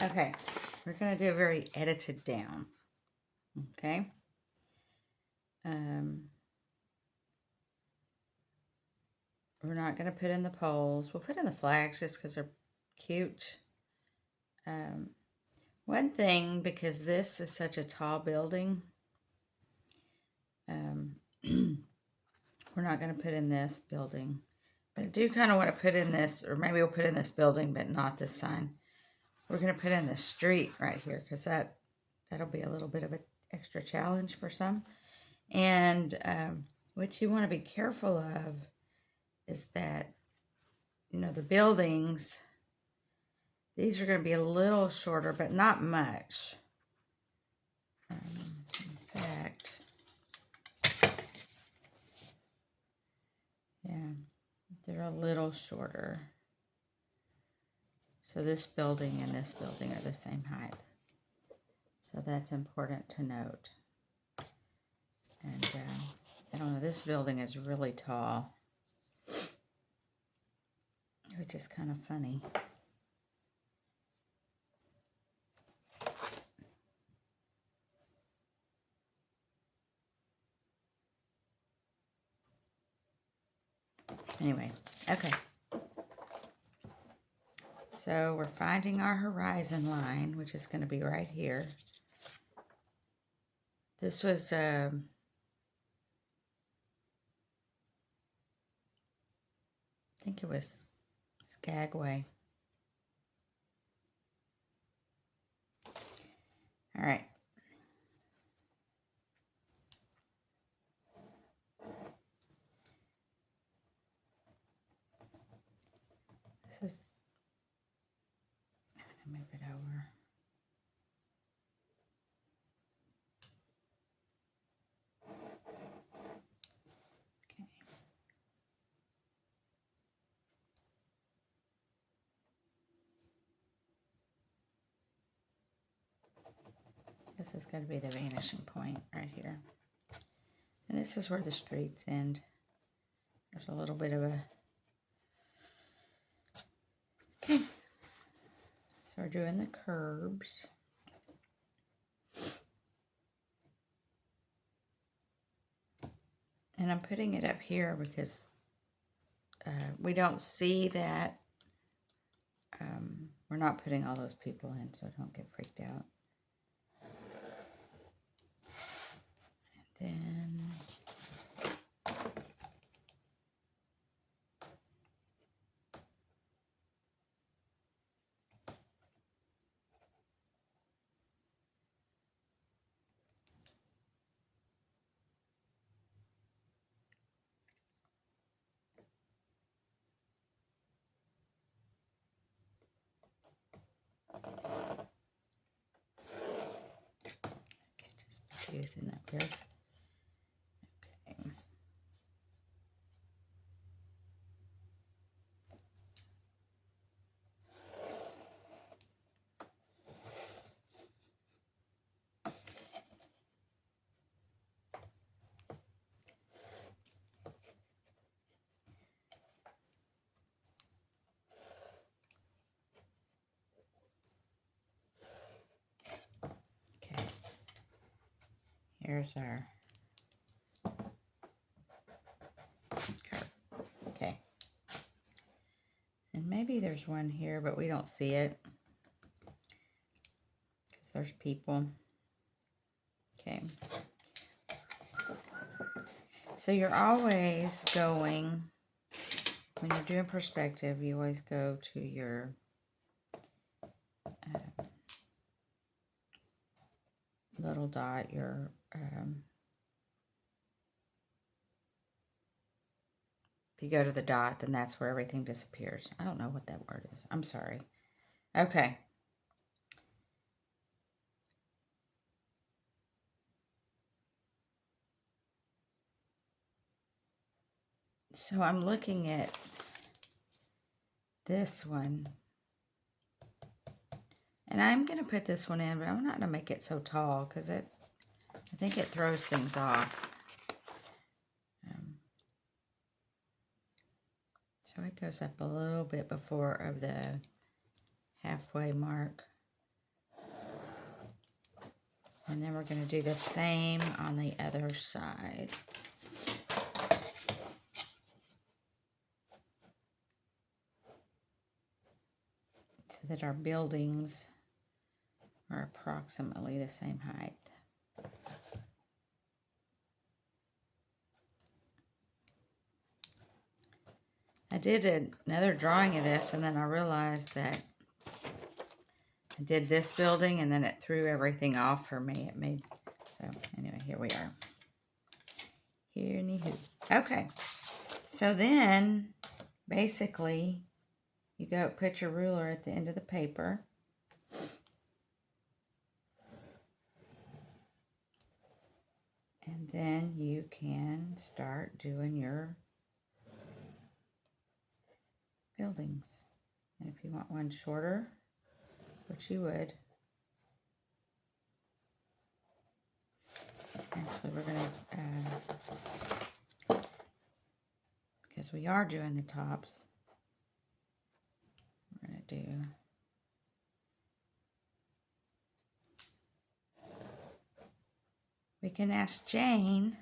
Okay, we're going to do a very edited down. Okay. We're not going to put in the poles. We'll put in the flags just because they're cute. One thing, because this is such a tall building, we're not going to put in this building. But I do kind of want to put in this, or maybe we'll put in this building, but not this sign. We're going to put in the street right here because that'll be a little bit of an extra challenge for some. And what you want to be careful of is that, the buildings, these are going to be a little shorter, but not much. In fact, yeah, they're a little shorter. So this building and this building are the same height. So that's important to note. And I don't know, this building is really tall, which is kind of funny. Anyway, okay. So we're finding our horizon line, which is going to be right here. This was, I think it was Skagway. All right. This is, I'm going to move it over. Okay. This is going to be the vanishing point right here. And this is where the streets end. There's a little bit of a... Okay. So we're doing the curbs. And I'm putting it up here because we don't see that. We're not putting all those people in, so don't get freaked out. And then... Okay, just using that grid. Okay. Okay. Here's our curve. Okay. And maybe there's one here, but we don't see it because there's people. Okay. So you're always going, when you're doing perspective, you always go to your little dot, your if you go to the dot, then that's where everything disappears. I don't know what that word is. I'm sorry. Okay. So I'm looking at this one. And I'm going to put this one in, but I'm not going to make it so tall because I think it throws things off. So it goes up a little bit before of the halfway mark. And then we're going to do the same on the other side. So that our buildings are approximately the same height. I did another drawing of this, and then I realized that I did this building and then it threw everything off for me. It made, so anyway, here we are. Here, anywho. Okay, so then basically you go put your ruler at the end of the paper. And then you can start doing your buildings. And if you want one shorter, which you would, actually we're going to, because we are doing the tops, we're going to do we can ask Jane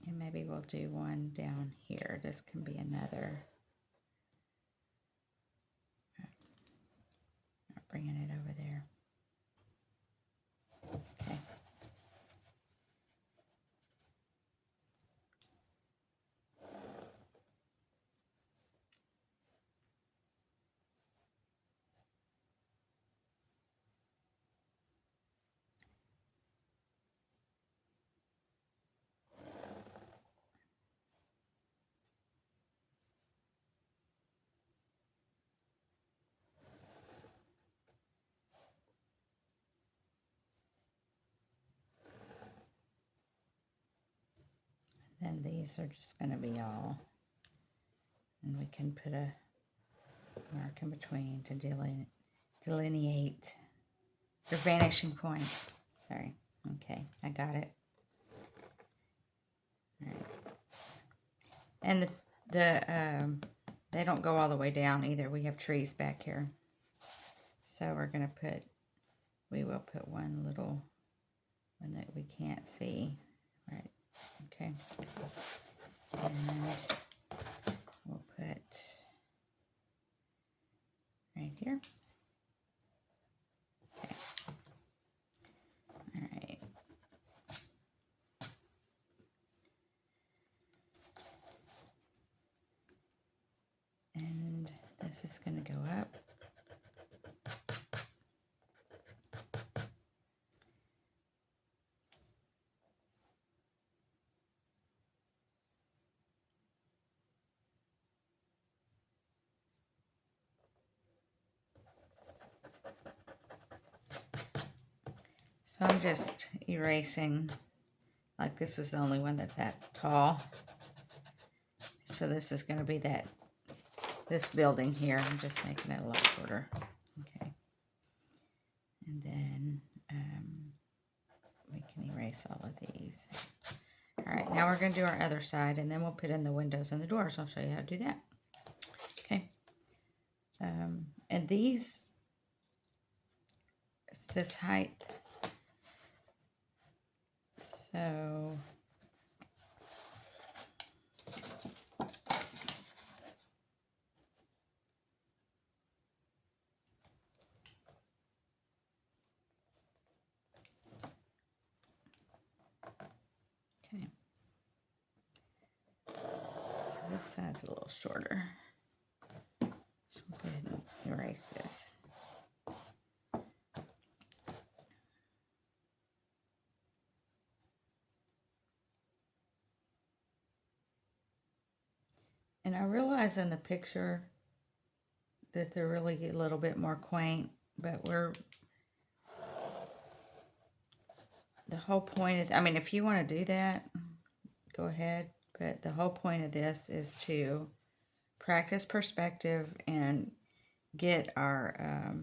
and maybe we'll do one down here. This can be another. Not bringing it over there. Okay. Then these are just going to be all, and we can put a mark in between to delineate your vanishing point. Sorry. Okay, I got it. All right. And they don't go all the way down either. We have trees back here. So we're going to we will put one little one that we can't see. Right. Okay. And we'll put right here. Okay. All right. And this is going to go up. So I'm just erasing, like this is the only one that tall. So this is going to be this building here. I'm just making it a lot shorter. Okay. And then we can erase all of these. All right, now we're going to do our other side, and then we'll put in the windows and the doors. I'll show you how to do that. Okay. And these, it's this height. So okay. So this side's a little shorter. So we'll go ahead and erase this. And I realize in the picture that they're really a little bit more quaint, but the whole point of, I mean, if you want to do that, go ahead. But the whole point of this is to practice perspective and get our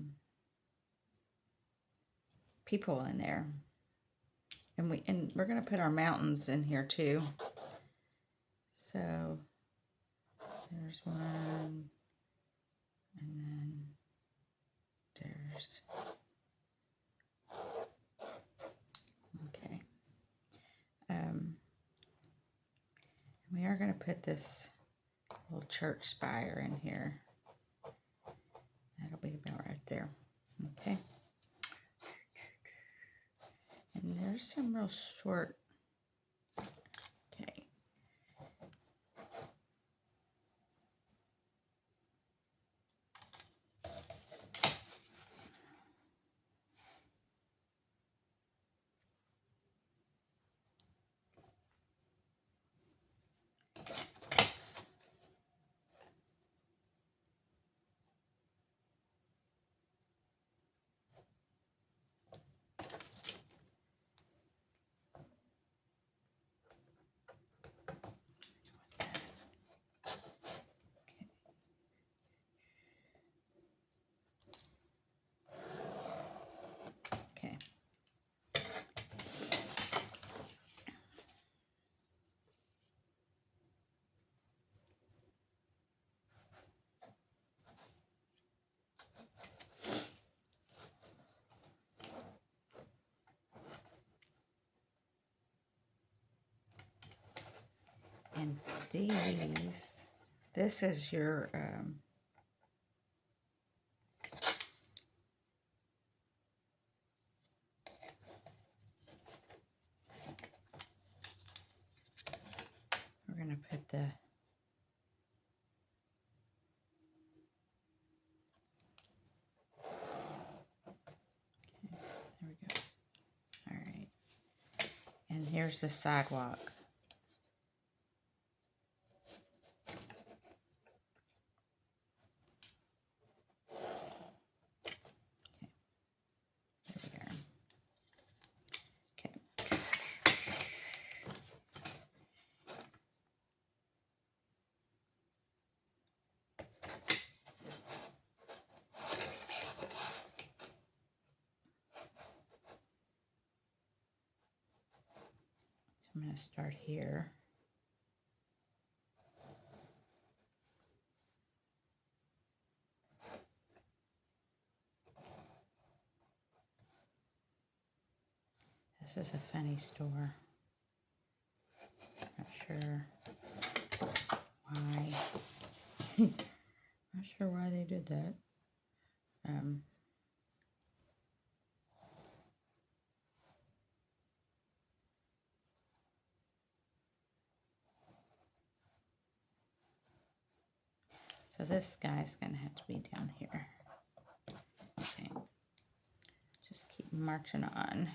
people in there. And we're going to put our mountains in here too. So there's one, And then there's, okay. We are going to put this little church spire in here. That'll be about right there. Okay. And there's some real short. Okay. Okay. And this is your, we're going to put the, there we go. All right. And here's the sidewalk. I'm going to start here. This is a funny store. Not sure why. Not sure why they did that. So this guy's going to have to be down here. Okay. Just keep marching on.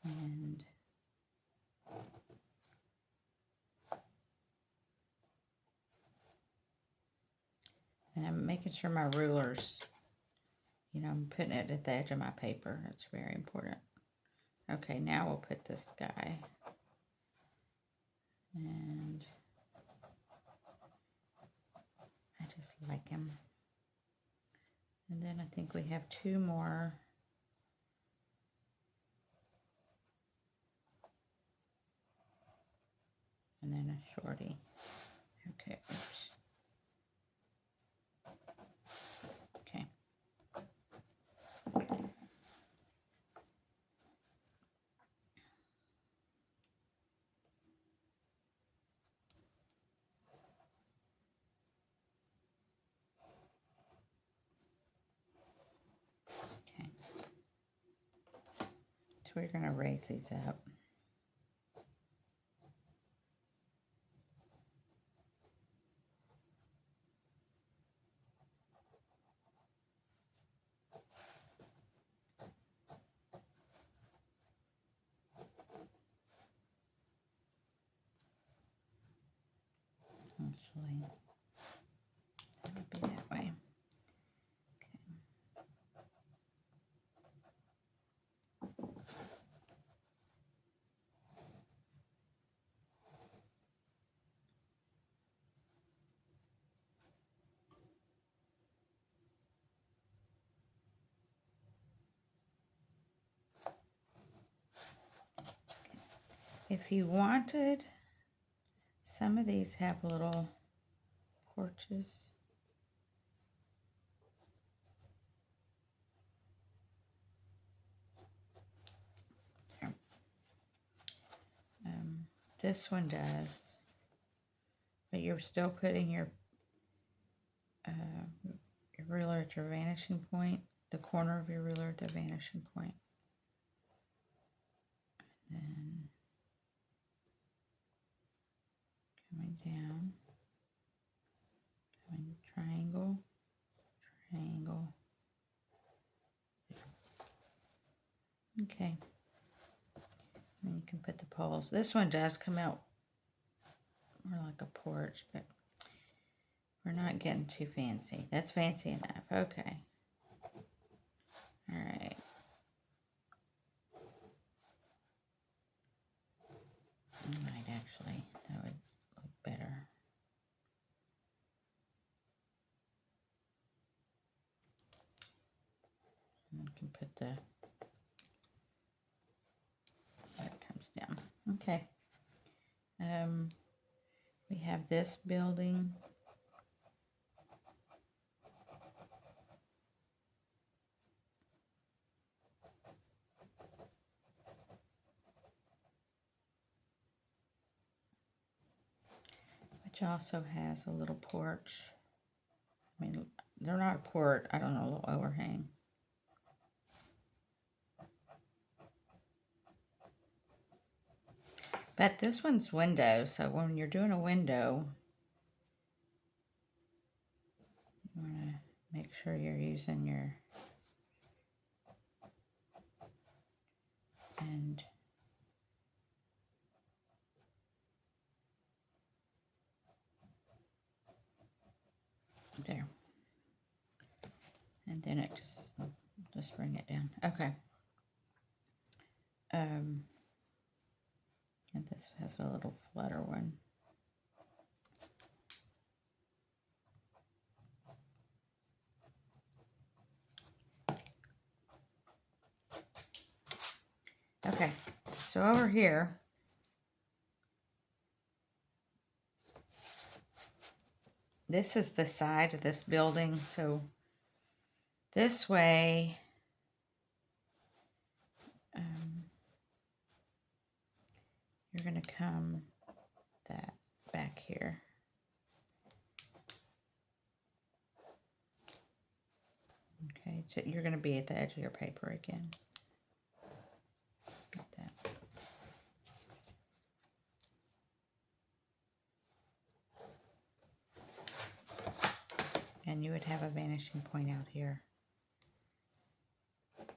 And I'm making sure my ruler's, I'm putting it at the edge of my paper. That's very important. Okay, now we'll put this guy. And I just like him. And then I think we have two more. And then a shorty. Okay, oops. Okay. Okay. So we're going to raise these up. Actually, that would be that way. If you wanted, some of these have little porches. This one does. But you're still putting your ruler at your vanishing point, the corner of your ruler at the vanishing point. Then coming down, going triangle, triangle. Okay. And you can put the poles. This one does come out more like a porch, but we're not getting too fancy. That's fancy enough. Okay. All right. Might actually, that would look better. And you can put the, that comes down. Okay. We have this building. Which also has a little porch. I mean, they're not a port, I don't know, a little overhang. But this one's window, so when you're doing a window, you want to make sure you're using your and there. And then it just bring it down. Okay. And this has a little flatter one. Okay, so over here, this is the side of this building, so this way, you're going to come that back here. Okay, so you're going to be at the edge of your paper again. Get that. And you would have a vanishing point out here. There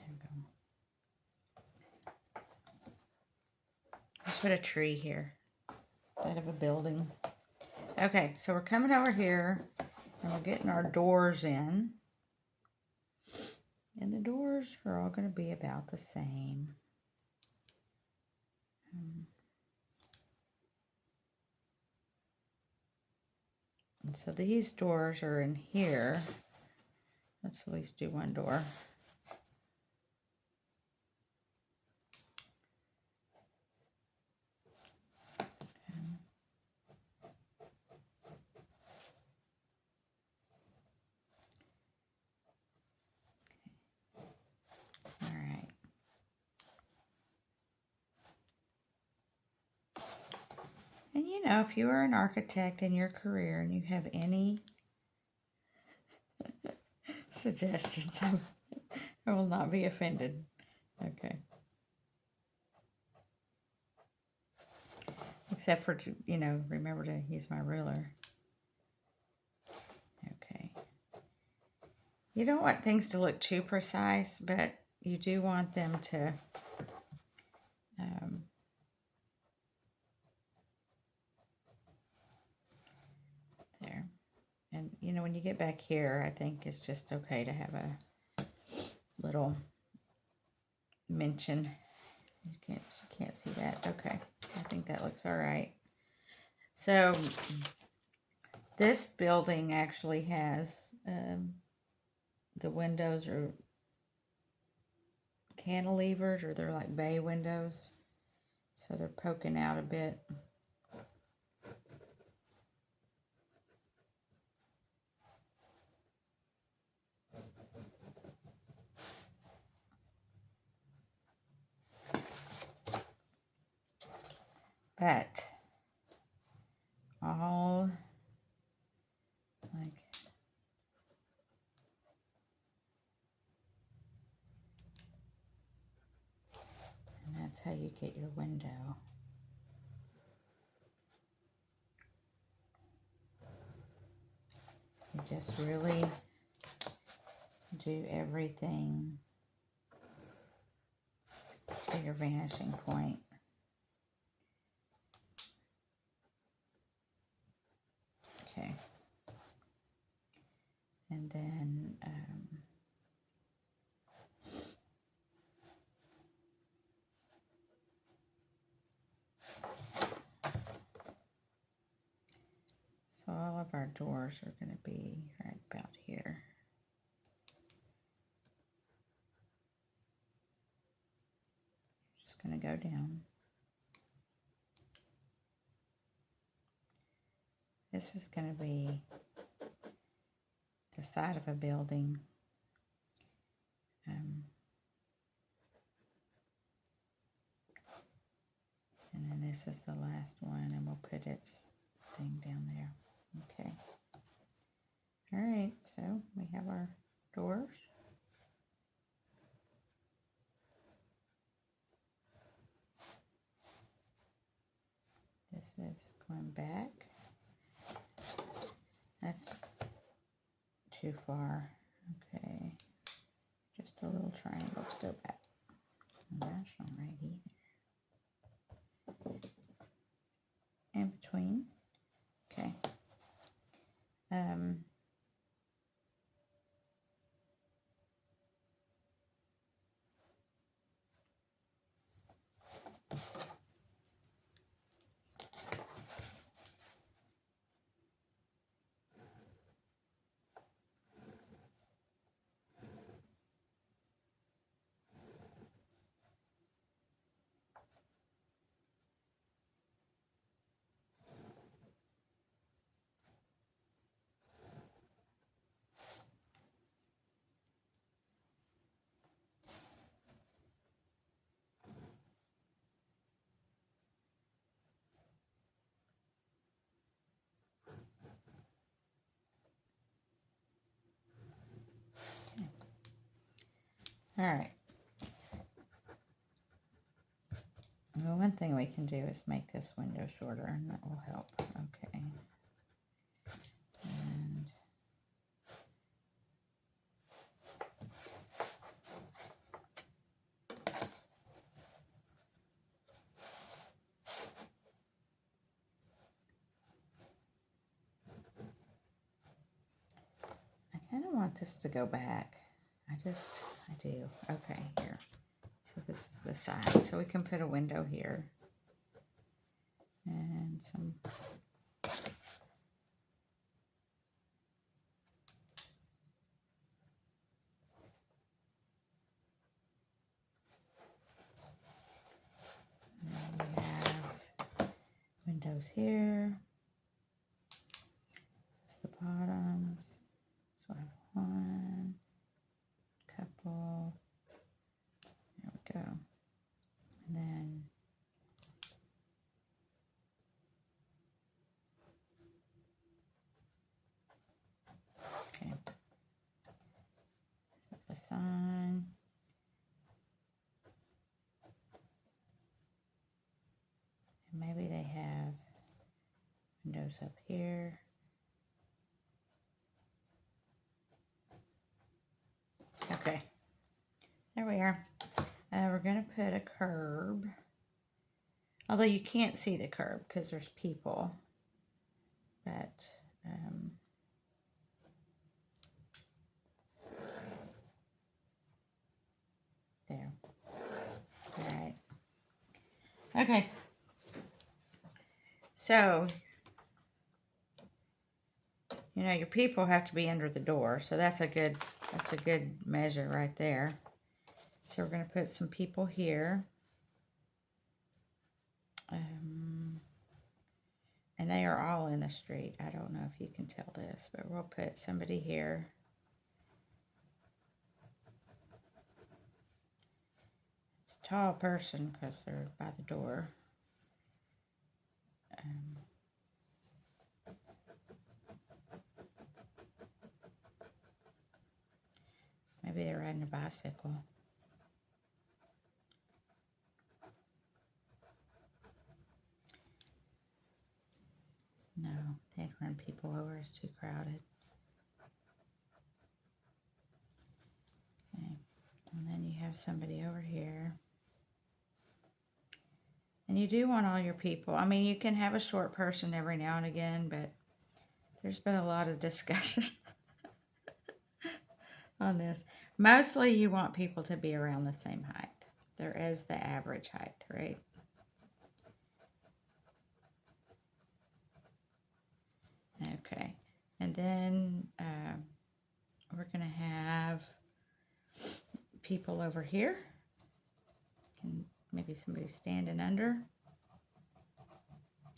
we go. Let's put a tree here instead of a building. Okay, so we're coming over here and we're getting our doors in. And the doors are all going to be about the same. And so these doors are in here. Let's at least do one door. All right. And you know, if you are an architect in your career and you have any suggestions, I will not be offended. Okay. Except for, you know, remember to use my ruler. Okay. You don't want things to look too precise, but you do want them to there. And, you know, when you get back here, I think it's just okay to have a little mention. You can't see that. Okay. I think that looks all right. So this building actually has the windows are cantilevers, or they're like bay windows. So they're poking out a bit. But all like, and that's how you get your window. You just really do everything to your vanishing point. Okay. And then so all of our doors are going to be right about here. Just going to go down. This is going to be the side of a building. And then this is the last one, and we'll put its thing down there. Okay. All right, so we have our doors. This is going back. That's too far. Okay. Just a little triangle to go back. That's not right either. In between. Okay. All right. Well, one thing we can do is make this window shorter, and that will help. Okay. And I kind of want this to go back. I do. Okay, here. So this is the side. So we can put a window here. And some and then we have windows here. This is the bottoms. So I have one, couple. There we go. And then okay. So the sign. And maybe they have windows up here. Okay. There we are. We're going to put a curb. Although you can't see the curb because there's people. But there. All right. Okay. So, you know, your people have to be under the door. So that's a good measure right there. So we're going to put some people here. And they are all in the street. I don't know if you can tell this, but we'll put somebody here. It's a tall person because they're by the door. Maybe they're riding a bicycle. No, they'd run people over. It's too crowded. Okay. And then you have somebody over here. And you do want all your people. I mean, you can have a short person every now and again, but there's been a lot of discussion on this. Mostly you want people to be around the same height. There is the average height, right? Okay. And then we're going to have people over here. Can maybe somebody standing under.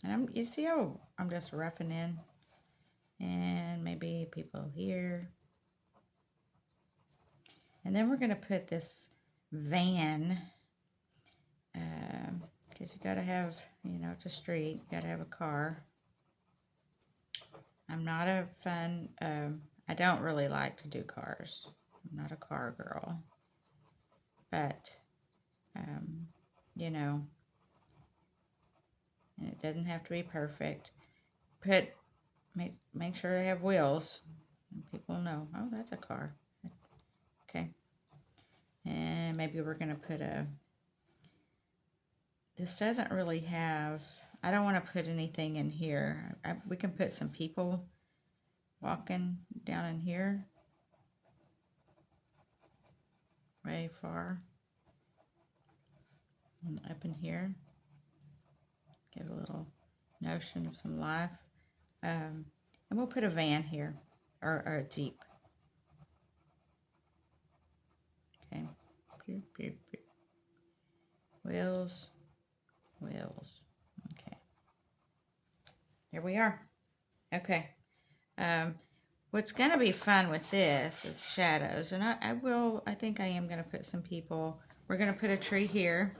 And you see how I'm just roughing in. And maybe people here. And then we're going to put this van, because you got to have, you know, it's a street, you got to have a car. I'm not a fan, I don't really like to do cars. I'm not a car girl. But, you know, and it doesn't have to be perfect. Make sure they have wheels. And people know, oh, that's a car. Okay. And maybe we're going to put this doesn't really have, I don't want to put anything in here. We can put some people walking down in here. Very far. And up in here. Give a little notion of some life. And we'll put a van here. Or a Jeep. Okay. Pew, pew, pew. Wheels. Wheels. Okay. Here we are. Okay. What's going to be fun with this is shadows. And I think I am going to put some people. We're going to put a tree here.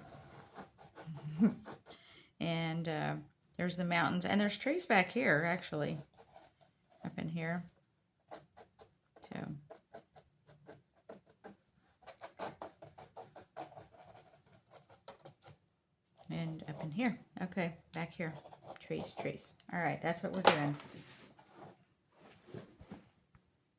And there's the mountains. And there's trees back here, actually. Up in here. So. And up in here. Okay, back here. Trees. All right, that's what we're doing.